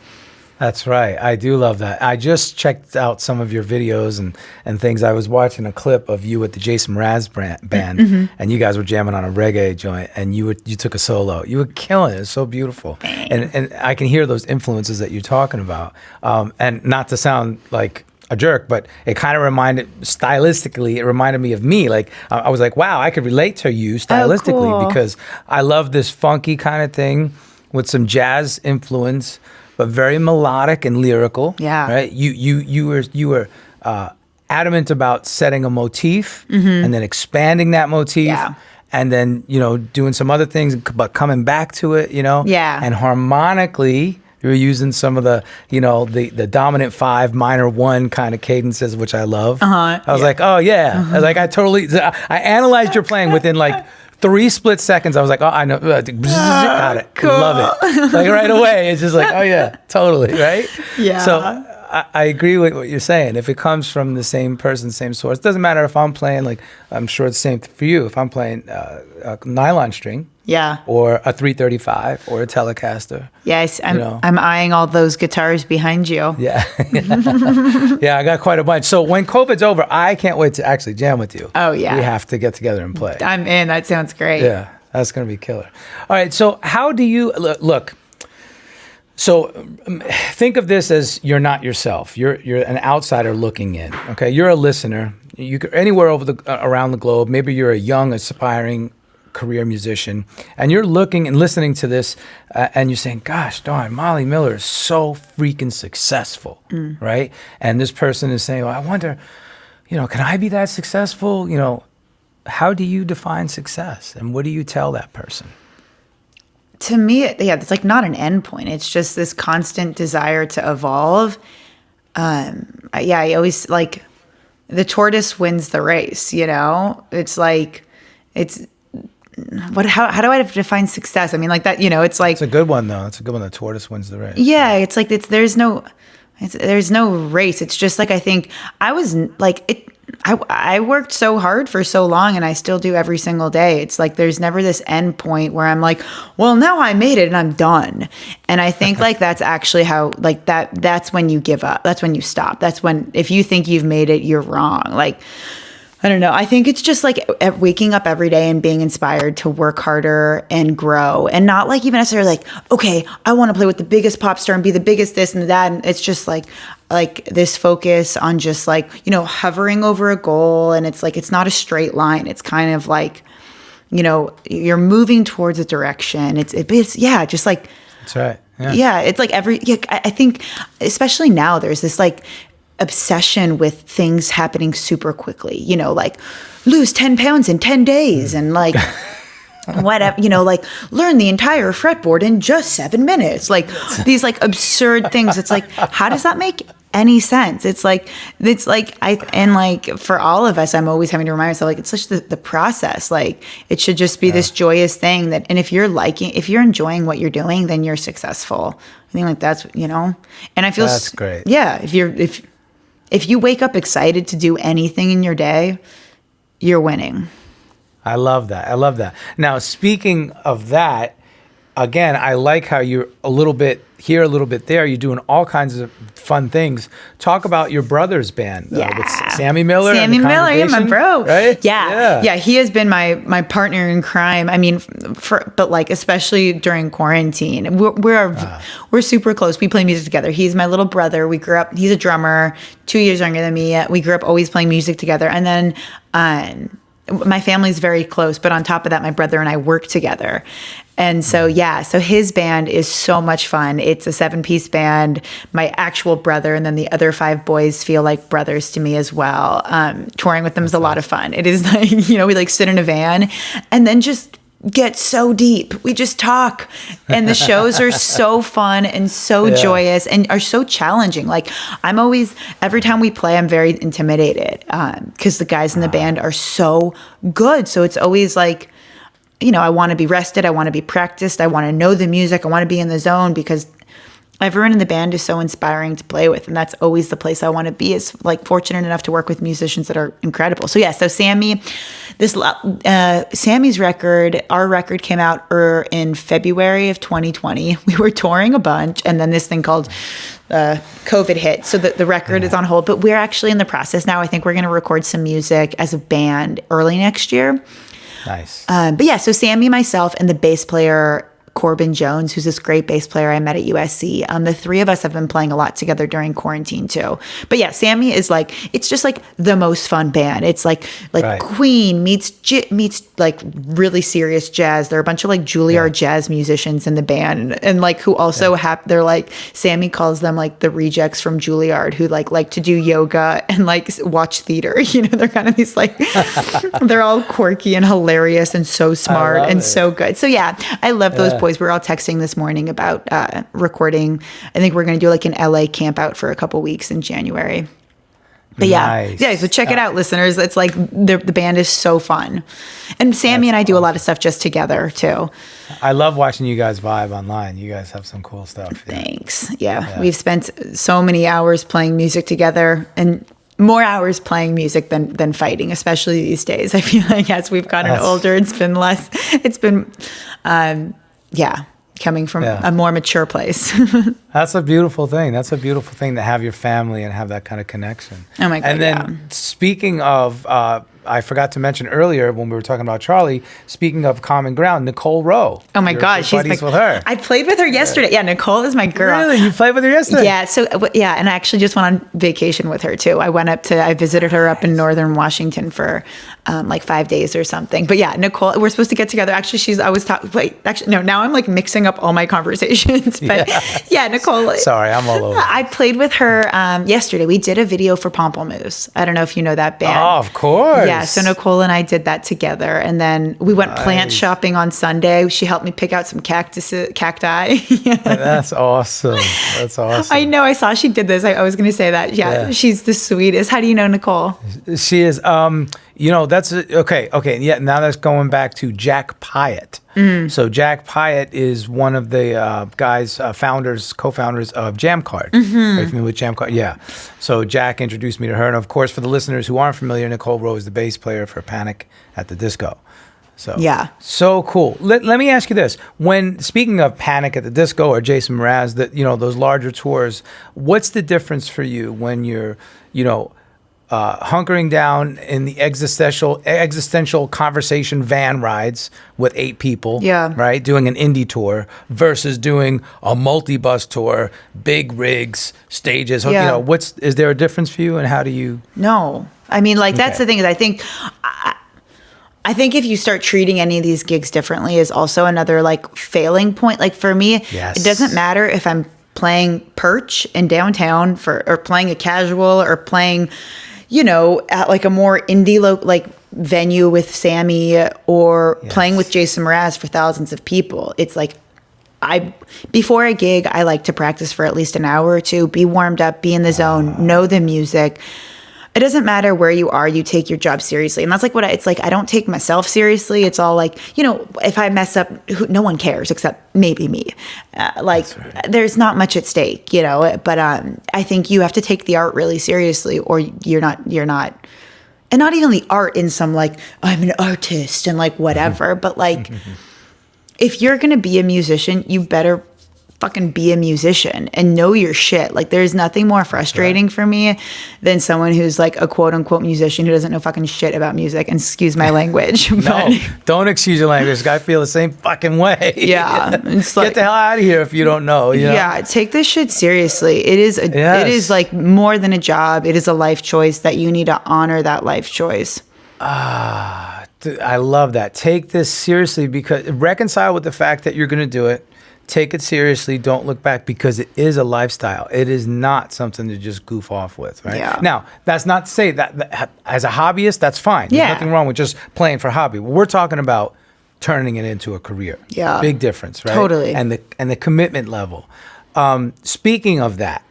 That's right. I do love that. I just checked out some of your videos and things. I was watching a clip of you with the Jason Mraz band, and you guys were jamming on a reggae joint, and you took a solo. You were killing it. It's so beautiful. And I can hear those influences that you're talking about. And not to sound like a jerk, but it kind of stylistically, it reminded me of me. Like, I was like, wow, I could relate to you stylistically because I love this funky kind of thing with some jazz influence, but very melodic and lyrical. Yeah. Right? You were adamant about setting a motif and then expanding that motif. Yeah. And then, doing some other things, but coming back to it, Yeah. And harmonically, you were using some of the, the dominant 5, minor 1 kind of cadences, which I love. I was like, oh yeah. I was like, I analyzed your playing within like 3 split seconds. I was like, oh, I know. Got it. Cool. Love it. Like right away. It's just like, oh yeah, totally. Right? Yeah. So I agree with what you're saying. If it comes from the same person, same source, it doesn't matter if I'm playing, like, I'm sure it's the same for you. If I'm playing a nylon string. Yeah. Or a 335 or a Telecaster. Yes, I'm eyeing all those guitars behind you. Yeah. Yeah, I got quite a bunch. So when COVID's over, I can't wait to actually jam with you. Oh, yeah. We have to get together and play. I'm in. That sounds great. Yeah, that's going to be killer. All right, so how do you, look, so think of this as you're not yourself. You're an outsider looking in, okay? You're a listener. You could, anywhere around the globe, maybe you're a young, aspiring career musician, and you're looking and listening to this, and you're saying, gosh darn, Molly Miller is so freaking successful, right? And this person is saying, well, I wonder, can I be that successful? How do you define success, and what do you tell that person? To me, it's like not an end point. It's just this constant desire to evolve. I always like the tortoise wins the race, It's like, how do I define success? I mean, like that, it's like. It's a good one, though. It's a good one. The tortoise wins the race. Yeah, it's like, there's no race. It's just like, I think I was like, I worked so hard for so long, and I still do every single day. It's like there's never this end point where I'm like, well, now I made it and I'm done. And I think like that's actually how like that's when you give up. That's when you stop. That's when, if you think you've made it, you're wrong. Like, I don't know. I think it's just like waking up every day and being inspired to work harder and grow, and not like even necessarily like, okay, I want to play with the biggest pop star and be the biggest this and that. And it's just like this focus on just like, you know, hovering over a goal. And it's like, it's not a straight line. It's kind of like, you know, you're moving towards a direction. It's just like, that's right. Yeah. It's like I think especially now there's this like obsession with things happening super quickly, you know, like lose 10 pounds in 10 days and like whatever, you know, like learn the entire fretboard in just 7 minutes, like these like absurd things. It's like, how does that make any sense? It's like for all of us, I'm always having to remind myself, like, it's such the process. Like it should just be this joyous thing that, and if you're enjoying what you're doing, then you're successful. I think like that's, you know, and I feel that's great. Yeah. If you wake up excited to do anything in your day, you're winning. I love that. Now, speaking of that, again, I like how you're a little bit here, a little bit there. You're doing all kinds of fun things. Talk about your brother's band with Sami Miller. Sami Miller, yeah, my bro. Right? Yeah. He has been my partner in crime. I mean, but like especially during quarantine, we're super close. We play music together. He's my little brother. We grew up. He's a drummer, 2 years younger than me. We grew up always playing music together, and then my family's very close. But on top of that, my brother and I work together. And so, so his band is so much fun. It's a 7-piece band. My actual brother and then the other 5 boys feel like brothers to me as well. Touring with them is a lot of fun. It is like, you know, we like sit in a van and then just get so deep. We just talk. And the shows are so fun and so joyous and are so challenging. Like every time we play, I'm very intimidated because the guys in the band are so good. So it's always like, you know, I want to be rested. I want to be practiced. I want to know the music. I want to be in the zone because everyone in the band is so inspiring to play with. And that's always the place I want to be, is like fortunate enough to work with musicians that are incredible. So so Sami, Sami's record, our record came out in February of 2020. We were touring a bunch and then this thing called COVID hit. So the record is on hold, but we're actually in the process now. I think we're going to record some music as a band early next year. Nice. So Sami, myself, and the bass player Corbin Jones, who's this great bass player I met at USC. The 3 of us have been playing a lot together during quarantine too. But yeah, Sami is like, it's just like the most fun band. It's like Queen meets like really serious jazz. There are a bunch of like Juilliard jazz musicians in the band, and like who also they're like, Sami calls them like the rejects from Juilliard who like to do yoga and like watch theater. You know, they're kind of these like, they're all quirky and hilarious and so smart and so good. So yeah, I love those boys. We were all texting this morning about recording. I think we're going to do like an LA camp out for a couple weeks in January. But so check it out, listeners. It's like the band is so fun. And Sami and I do a lot of stuff just together too. I love watching you guys vibe online. You guys have some cool stuff. Thanks. Yeah. We've spent so many hours playing music together, and more hours playing music than fighting, especially these days. I feel like as we've gotten older, it's been less. It's been coming from a more mature place. That's a beautiful thing. That's a beautiful thing to have your family and have that kind of connection. Oh my God. And then speaking of, I forgot to mention earlier when we were talking about Charlie, speaking of common ground, Nicole Rowe. Oh my God. She's buddies with her. I played with her yesterday. Yeah, Nicole is my girl. Really? You played with her yesterday? Yeah. So, and I actually just went on vacation with her too. I visited her up in northern Washington for like 5 days or something. But yeah, Nicole, we're supposed to get together. Actually, now I'm like mixing up all my conversations. But Nicole. Sorry, I'm all over. I played with her yesterday. We did a video for Pamplemousse. I don't know if you know that band. Oh, of course. Yeah, so Nicole and I did that together. And then we went plant shopping on Sunday. She helped me pick out some cacti. That's awesome. That's awesome. I know. I saw she did this. I was going to say that. Yeah, she's the sweetest. How do you know Nicole? She is. That's okay. Yeah, now that's going back to Jack Pyatt. So Jack Pyatt is one of the co-founders of Jam Card. Are you familiar with Jam Card? Yeah. So Jack introduced me to her. And of course, for the listeners who aren't familiar, Nicole Rowe is the bass player for Panic at the Disco. So yeah, so cool. Let me ask you this: when speaking of Panic at the Disco or Jason Mraz, those larger tours, what's the difference for you when you're, hunkering down in the existential conversation van rides with 8 people, right, doing an indie tour versus doing a multi-bus tour, big rigs, stages? Is there a difference for you, and how do you? No, I mean, that's the thing is I think if you start treating any of these gigs differently is also another failing point. Like for me, It doesn't matter if I'm playing Perch in downtown or playing a casual or playing, at a more indie venue with Sami or playing with Jason Mraz for thousands of people. It's before a gig, I like to practice for at least an hour or two, be warmed up, be in the zone, know the music. It doesn't matter where you are, you take your job seriously. And that's I don't take myself seriously. It's all if I mess up, no one cares except maybe me. There's not much at stake, but I think you have to take the art really seriously or you're not, and not even the art in some I'm an artist and whatever, but if you're going to be a musician, you better fucking be a musician and know your shit. There's nothing more frustrating for me than someone who's a quote unquote musician who doesn't know fucking shit about music. And excuse my language. No, don't excuse your language. I feel the same fucking way. Yeah. It's get the hell out of here if you don't know. Yeah, take this shit seriously. It is it is more than a job. It is a life choice that you need to honor that life choice. I love that. Take this seriously because reconcile with the fact that you're going to do it. Take it seriously. Don't look back because it is a lifestyle. It is not something to just goof off with, right? Yeah. Now, that's not to say that as a hobbyist, that's fine. There's nothing wrong with just playing for hobby. We're talking about turning it into a career. Yeah. Big difference, right? Totally. And the commitment level. Speaking of that,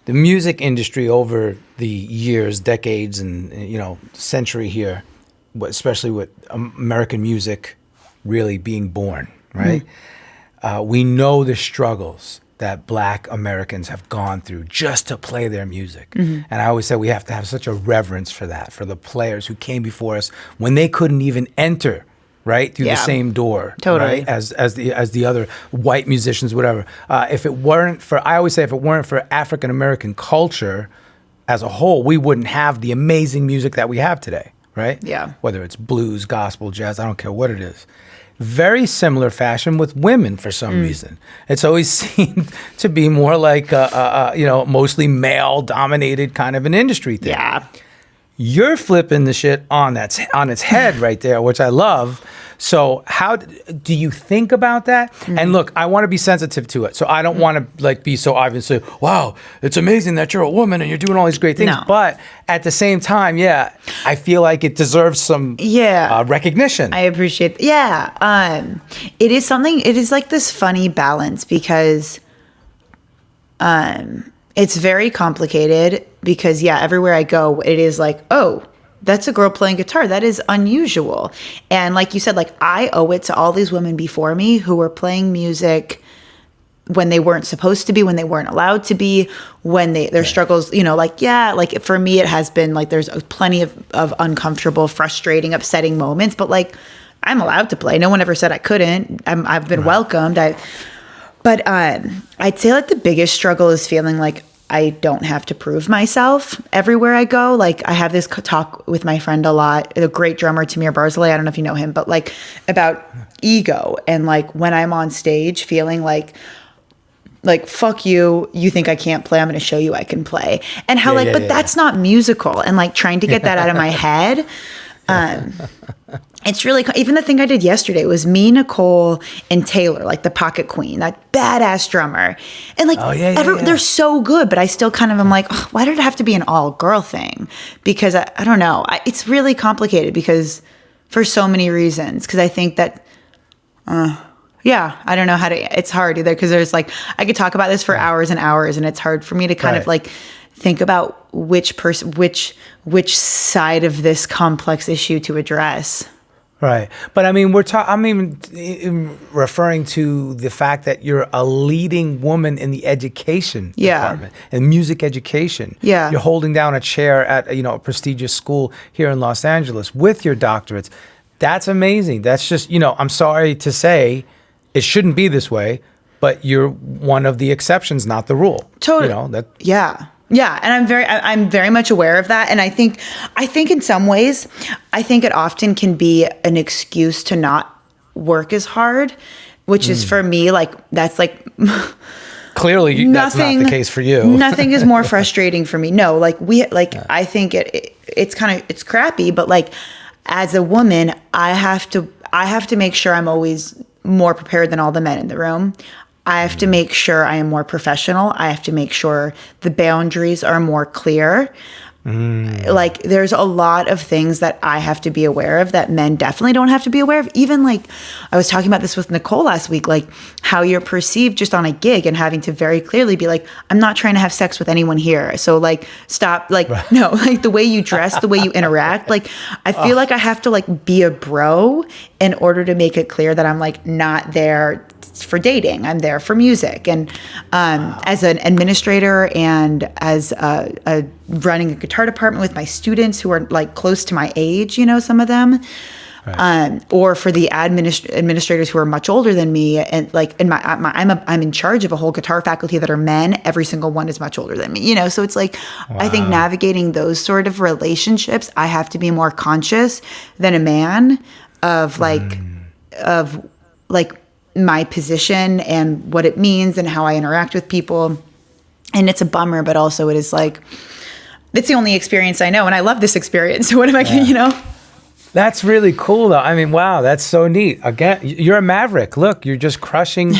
the music industry over the years, decades, and century here, especially with American music really being born, right? We know the struggles that Black Americans have gone through just to play their music. And I always say we have to have such a reverence for that, for the players who came before us when they couldn't even enter, right, through the same door, right, as the other white musicians, whatever. I always say if it weren't for African American culture as a whole, we wouldn't have the amazing music that we have today, right? Yeah. Whether it's blues, gospel, jazz, I don't care what it is. Very similar fashion with women for some reason. It's always seemed to be more mostly male-dominated kind of an industry thing. Yeah. You're flipping the shit on its head right there, which I love. So how do you think about that? And look, I want to be sensitive to it. So I don't want to be so obvious and say, wow, it's amazing that you're a woman and you're doing all these great things. No. But at the same time, I feel like it deserves some recognition. I appreciate it. Yeah. It is this funny balance because it's very complicated because everywhere I go, it is oh, that's a girl playing guitar. That is unusual. And like you said, I owe it to all these women before me who were playing music when they weren't supposed to be, when they weren't allowed to be, when their struggles, for me, it has been there's plenty of uncomfortable, frustrating, upsetting moments, but I'm allowed to play. No one ever said I couldn't. I've been welcomed. But I'd say the biggest struggle is feeling I don't have to prove myself everywhere I go. I have this talk with my friend a lot, a great drummer, Tamir Barzilay. I don't know if you know him, but about ego and when I'm on stage feeling fuck you, you think I can't play, I'm going to show you I can play. And how but that's not musical. And trying to get that out of my head. It's really, even the thing I did yesterday was me, Nicole, and Taylor, the Pocket Queen, that badass drummer. And they're so good, but I still kind of am why did it have to be an all-girl thing? Because I don't know. It's really complicated because for so many reasons. Because I think that, I don't know it's hard either because there's I could talk about this for hours and hours and it's hard for me to kind of think about which side of this complex issue to address. Right. But I mean, I'm even referring to the fact that you're a leading woman in the education department, in music education. Yeah. You're holding down a chair at, a prestigious school here in Los Angeles with your doctorates. That's amazing. That's just, I'm sorry to say it shouldn't be this way, but you're one of the exceptions, not the rule. Totally. Yeah, and I'm very much aware of that, and I think in some ways, I think it often can be an excuse to not work as hard, which is for me that's clearly that's not the case for you. Nothing is more frustrating for me. No, I think it's crappy, but as a woman, I have to make sure I'm always more prepared than all the men in the room. I have to make sure I am more professional. I have to make sure the boundaries are more clear. There's a lot of things that I have to be aware of that men definitely don't have to be aware of. Even I was talking about this with Nicole last week, how you're perceived just on a gig and having to very clearly be I'm not trying to have sex with anyone here. So stop, no, the way you dress, the way you interact. I feel like I have to be a bro in order to make it clear that I'm not there for dating. I'm there for music. And as an administrator and as running a guitar department with my students who are close to my age, some of them, right. Or for the administrators who are much older than me, and I'm in charge of a whole guitar faculty that are men. Every single one is much older than me, So it's wow. I think navigating those sort of relationships, I have to be more conscious than a man of my position and what it means and how I interact with people. And it's a bummer, but also it is it's the only experience I know. And I love this experience. So what am I going That's really cool though. I mean, wow, that's so neat. Again, you're a maverick. Look, you're just crushing,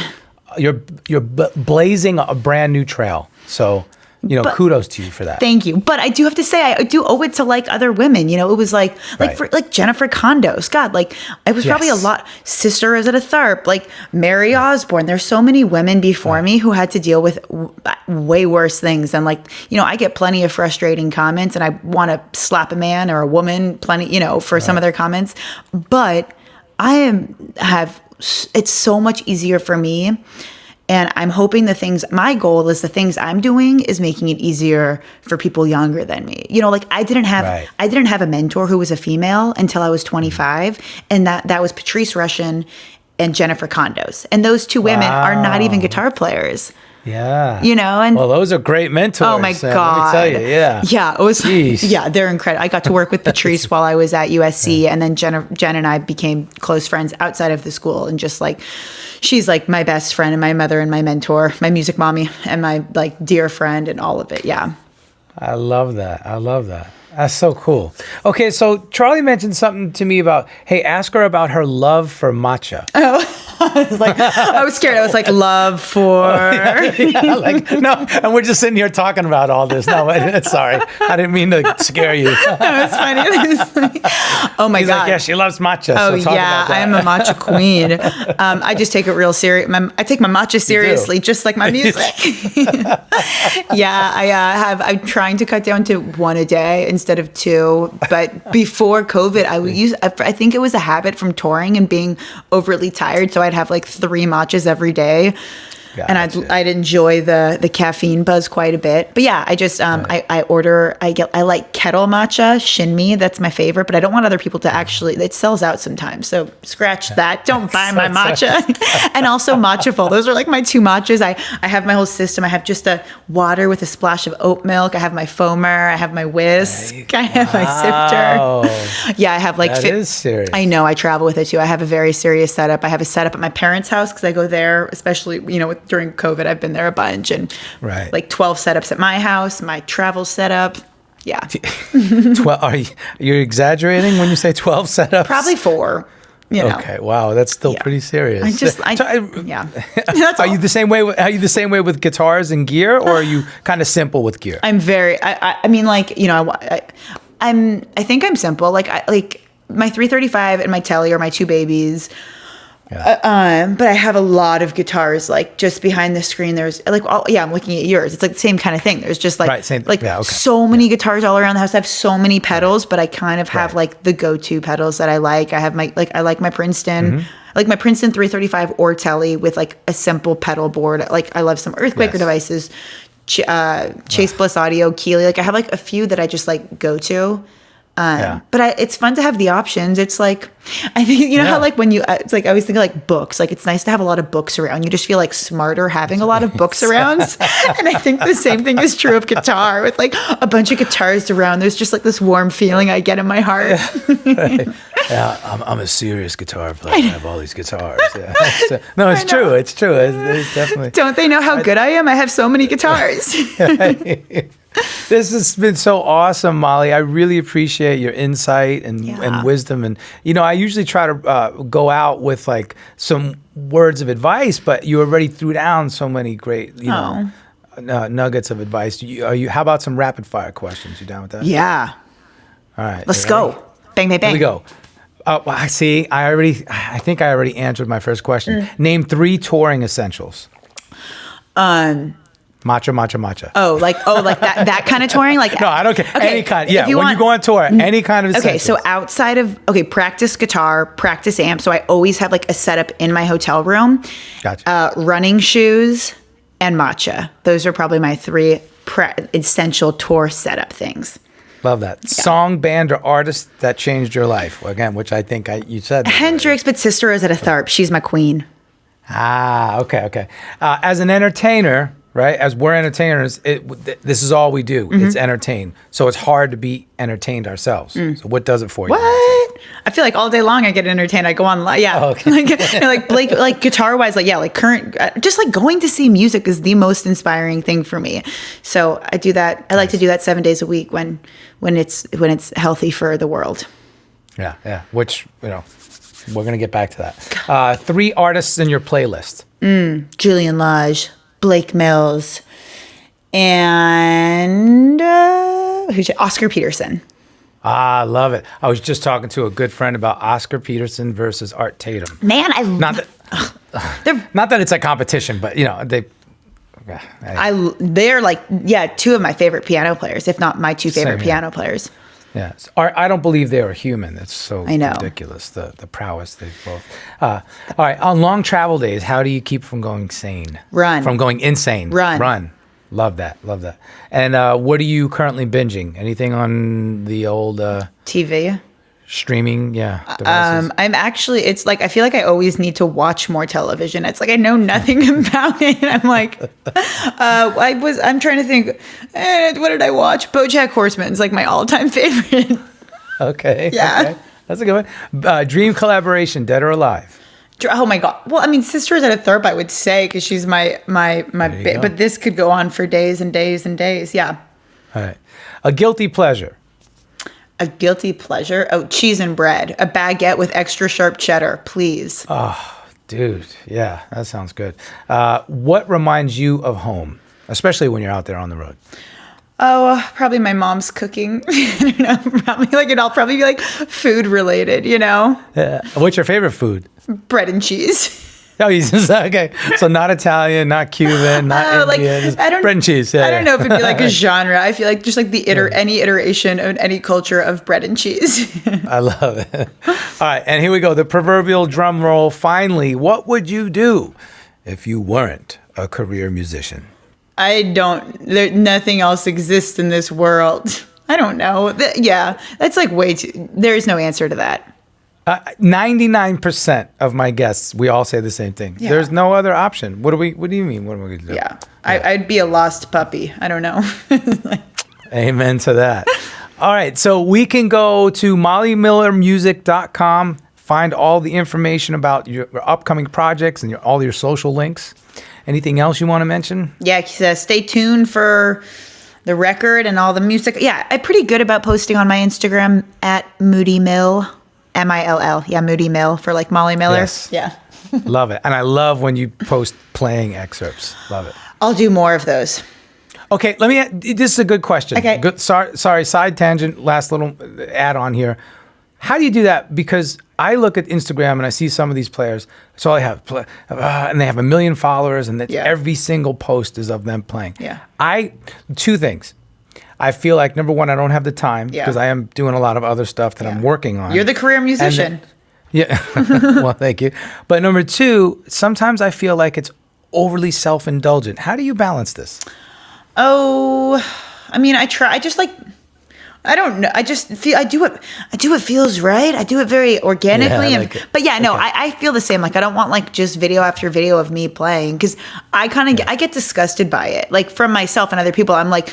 you're blazing a brand new trail. So, kudos to you for that. Thank you. But I do have to say, I do owe it to other women. It was for Jennifer Condos. God, I was probably a lot. Sister is at a Tharp, Mary Osborne. There's so many women before me who had to deal with way worse things. And I get plenty of frustrating comments and I want to slap a man or a woman for some of their comments. But it's so much easier for me. And I'm hoping my goal is the things I'm doing is making it easier for people younger than me. I didn't have a mentor who was a female until I was 25. And that was Patrice Rushen and Jennifer Condos. And those two women are not even guitar players. Yeah. And those are great mentors. Oh my God. Let me tell you, yeah. Yeah, it was. Yeah, they're incredible. I got to work with Patrice while I was at USC, and then Jen and I became close friends outside of the school, and just she's my best friend and my mother and my mentor, my music mommy and my dear friend and all of it. Yeah. I love that. That's so cool. Okay, so Charlie mentioned something to me about, hey, ask her about her love for matcha. Oh, I was scared. I was love for... no, and we're just sitting here talking about all this. No, sorry. I didn't mean to scare you. It's funny. Oh my God. Yeah, she loves matcha. Oh so yeah, I am a matcha queen. I just take it real serious. I take my matcha seriously, just like my music. Yeah, I'm trying to cut down to one a day instead of two. But before COVID, I think it was a habit from touring and being overly tired. So I'd have 3 matchas every day. Gotcha. And I'd enjoy the caffeine buzz quite a bit. But yeah, I just I like kettle matcha, Shinmi, that's my favorite, but I don't want other people to it sells out sometimes. So scratch that. Don't buy my matcha. And also Matchaful. Those are my 2 matchas. I have my whole system. I have just a water with a splash of oat milk. I have my foamer. I have my whisk. I have my sifter. Yeah, I have that is serious. I know, I travel with it too. I have a very serious setup. I have a setup at my parents' house because I go there, especially, during COVID, I've been there a bunch, and 12 setups at my house, my travel setup. Yeah. 12, are you exaggerating when you say 12 setups? Probably 4. Okay. Wow. That's still pretty serious. Yeah. Are you the same way? Are you the same way with guitars and gear, or are you kind of simple with gear? I'm very, I mean, I think I'm simple. My 335 and my Telly are my 2 babies. Yeah. But I have a lot of guitars, like just behind the screen. There's like, I'm looking at yours. It's like the same kind of thing. There's just like, so many guitars all around the house. I have so many pedals, but I kind of have like the go-to pedals that I like. I have I like my Princeton. I like my Princeton 335 Ortelli with like a simple pedal board. Like I love some Earthquaker devices, Chase Bliss Audio, Keeley. Like I have like a few that I just like go to. But it's fun to have the options. It's like, I think, how like when it's like, I always think of like books, like it's nice to have a lot of books around. You just feel like smarter having a lot of books around. And I think the same thing is true of guitar with like a bunch of guitars around. There's just like this warm feeling I get in my heart. Yeah, I'm a serious guitar player. I have all these guitars. Yeah. No, it's true. It's true. It's definitely. Don't they know how good I am? I have so many guitars. This has been so awesome, Molly. I really appreciate your insight and wisdom. And, I usually try to go out with like some words of advice, but you already threw down so many great, nuggets of advice. How about some rapid fire questions? You down with that? Yeah. All right. Let's go. Bang, bang, bang. Here we go. I see. I think I already answered my first question. Name 3 touring essentials. Matcha. Oh, like that kind of touring? Like no, I don't care. Okay, any kind. Yeah, when you go on tour, any kind of. Okay, so outside of practice guitar, practice amp. So I always have like a setup in my hotel room. Gotcha. Running shoes and matcha. Those are probably my 3 essential tour setup things. Love that. Yeah. Song, band, or artist that changed your life? Again, which I think you said. Hendrix, but Sister Rosetta Tharpe. She's my queen. Okay. As an entertainer. Right, as we're entertainers, this is all we do. It's entertain. So it's hard to be entertained ourselves. So what does it for you? What? I feel like all day long I get entertained. I go on, like guitar wise, like current, just like going to see music is the most inspiring thing for me. So I do that. I like to do that 7 days a week when it's healthy for the world. Yeah. Which we're gonna get back to that. 3 artists in your playlist. Julian Lage. Blake Mills, and Oscar Peterson. I love it. I was just talking to a good friend about Oscar Peterson versus Art Tatum. Man, not that it's a competition, but they're like 2 of my favorite piano players, if not my 2 favorite piano players. Yeah, I don't believe they are human. It's so ridiculous, the prowess they both. All right, on long travel days, how do you keep from going sane? Run. From going insane? Run. Love that. And what are you currently binging? Anything on the old TV? Streaming, devices? I'm actually, it's like, I feel like I always need to watch more television. It's like, I know nothing about it. I'm like, I'm trying to think, what did I watch? BoJack Horseman is like my all-time favorite. Okay. Yeah. Okay. That's a good one. Dream collaboration, dead or alive? Oh my God. Well, I mean, Sister Rosetta Tharpe, I would say, because she's my but this could go on for days and days and days. Yeah. All right. A guilty pleasure. A guilty pleasure? Oh, cheese and bread. A baguette with extra sharp cheddar, please. Oh, dude. Yeah, that sounds good. What reminds you of home, especially when you're out there on the road? Oh, probably my mom's cooking. I don't know. It'll probably be like food related, What's your favorite food? Bread and cheese. Oh, okay. So not Italian, not Cuban, not Indian. Bread and cheese. I don't know if it'd be like a genre. I feel like just like any iteration of any culture of bread and cheese. I love it. All right, and here we go. The proverbial drum roll. Finally, what would you do if you weren't a career musician? Nothing else exists in this world. I don't know. That's like way too. There's no answer to that. 99% of my guests, we all say the same thing. Yeah. There's no other option. What do you mean? What am I going to do? Yeah. I'd be a lost puppy. I don't know. Amen to that. All right. So we can go to mollymillermusic.com, find all the information about your upcoming projects and all your social links. Anything else you want to mention? Yeah. Stay tuned for the record and all the music. Yeah. I'm pretty good about posting on my Instagram at Moody Mill. Mill. Yeah, Moody Mill for like Molly Miller. Yes. Yeah. Love it. And I love when you post playing excerpts. Love it. I'll do more of those. Okay, this is a good question. Okay. Good, sorry, side tangent, last little add on here. How do you do that? Because I look at Instagram and I see some of these players. That's all I have, and they have 1 million followers, and every single post is of them playing. Yeah. Two things. I feel like, number one, I don't have the time because I am doing a lot of other stuff that I'm working on. You're the career musician. Well, thank you. But number two, sometimes I feel like it's overly self-indulgent. How do you balance this? Oh, I mean, I try. I don't know. I just feel I do what feels right. I do it very organically. But I feel the same. Like, I don't want like just video after video of me playing, because I get disgusted by it. Like, from myself and other people, I'm like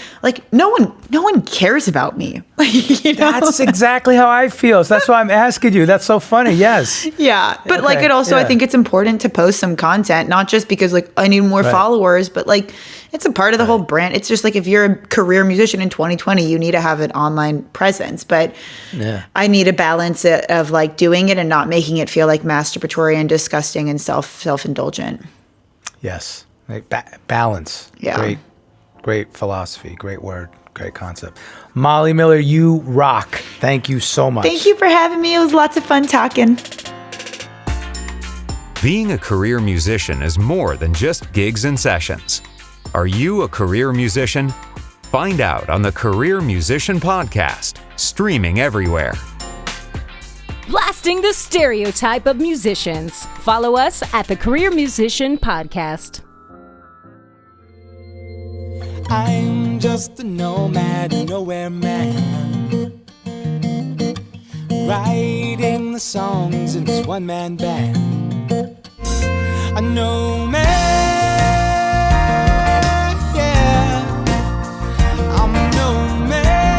no one cares about me. You know? That's exactly how I feel. So that's why I'm asking you. That's so funny. Yes. Yeah. But like, it also, I think it's important to post some content, not just because like I need more followers, but like it's a part of the whole brand. It's just like, if you're a career musician in 2020, you need to have an online presence. But I need a balance of like doing it and not making it feel like masturbatory and disgusting and self-indulgent. Yes. Like balance. Yeah. Great philosophy. Great word. Great concept. Molly Miller, you rock. Thank you so much. Thank you for having me. It was lots of fun talking. Being a career musician is more than just gigs and sessions. Are you a career musician? Find out on the Career Musician Podcast, streaming everywhere. Blasting the stereotype of musicians. Follow us at the Career Musician Podcast. I'm just a nomad, nowhere man, writing the songs in this one-man band. A nomad, yeah, I'm a nomad.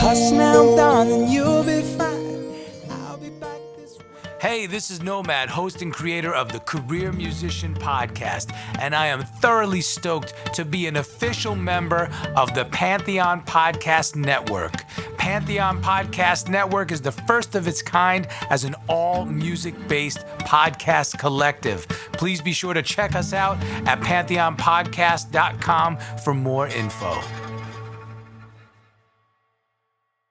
Hush now, darling, you'll be fine. I'll be back this way. Hey, this is Nomad, host and creator of the Career Musician Podcast, and I am thoroughly stoked to be an official member of the Pantheon Podcast Network. Pantheon Podcast Network is the first of its kind as an all-music-based podcast collective. Please be sure to check us out at pantheonpodcast.com for more info.